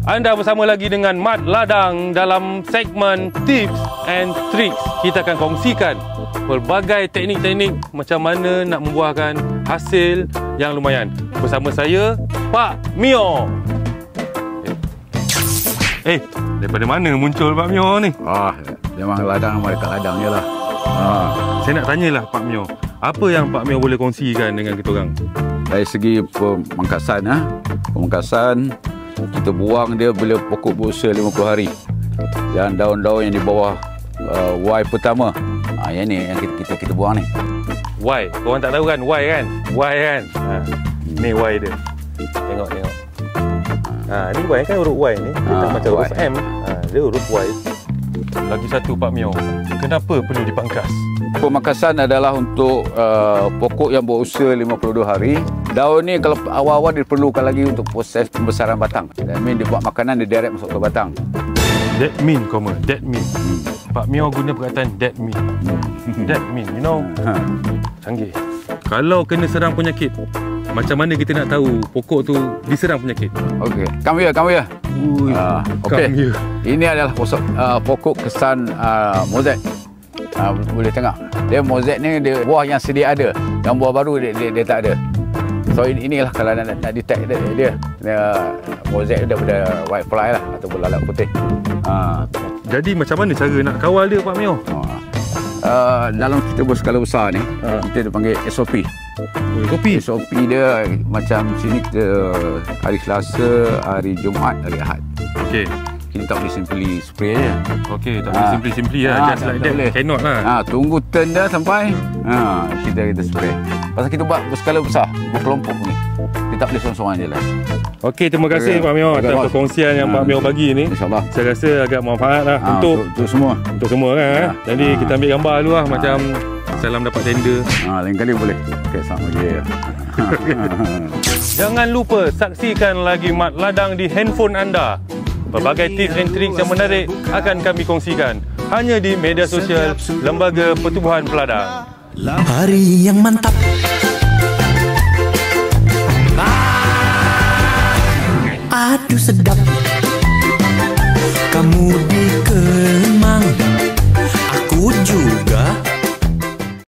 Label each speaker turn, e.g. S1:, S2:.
S1: Anda bersama lagi dengan Mat Ladang dalam segmen Tips and Tricks. Kita akan kongsikan pelbagai teknik-teknik macam mana nak membuahkan hasil yang lumayan. Bersama saya, Pak Mio. Daripada mana muncul Pak Mio ni?
S2: Memang ladang dekat ladang je lah.
S1: Saya nak tanyalah Pak Mio, apa yang Pak Mio boleh kongsikan dengan kita orang?
S2: Dari segi pemangkasan, kita buang dia bila pokok berusia 50 hari. Dan daun-daun yang di bawah Y pertama, yang ni yang kita buang ni.
S1: Y, korang tak tahu kan? Y kan? Y kan? Ni Y dia. Tengok. Ni Y kan, huruf Y ni. Dia tak macam huruf M. Dia huruf Y. Lagi satu Pak Mio, kenapa perlu dipangkas?
S2: Pemangkasan adalah untuk pokok yang berusia 52 hari. Daun ni kalau awal-awal diperlukan lagi untuk proses pembesaran batang. That mean dia buat makanan, dia direct masuk ke batang.
S1: That mean, that mean. Pak Mio guna perkataan that mean. That mean, you know. Canggih. Kalau kena serang penyakit, macam mana kita nak tahu pokok tu diserang penyakit? Okey,
S2: come here. Okey. Ini adalah pokok kesan mozaik. Boleh tengok. Dia mozaik ni dia buah yang sedia ada. Yang buah baru dia tak ada. So inilah kalau nak detect dia. Mozaik daripada white fly lah ataupun lalat putih.
S1: Jadi macam mana cara nak kawal dia Pak Mio?
S2: Dalam kita berskala besar ni, kita panggil SOP. SOP dia macam sini kita hari Selasa, hari Jumaat, hari Ahad. Okey. Kita tak boleh simply spray je.
S1: Okey, tak boleh simply lah. Just like that, cannot lah.
S2: Tunggu turn dia sampai kita spray. Pasal kita buat berskala besar, berkelompok ni. Kita tak boleh seorang-seorang je lah. Okey,
S1: terima kasih Pak Mio atas perkongsian yang Pak Mio bagi ni.
S2: InsyaAllah.
S1: Saya rasa agak manfaat lah untuk
S2: semua.
S1: Untuk semua kan. Jadi kita ambil gambar dulu lah macam salam dapat tender.
S2: Lain kali boleh. Okey, sama je.
S1: Jangan lupa saksikan lagi Mat Ladang di handphone anda. Pelbagai tips and tricks yang menarik akan kami kongsikan hanya di media sosial Lembaga Pertubuhan Peladang.
S3: Hari yang mantap. Aduh sedap.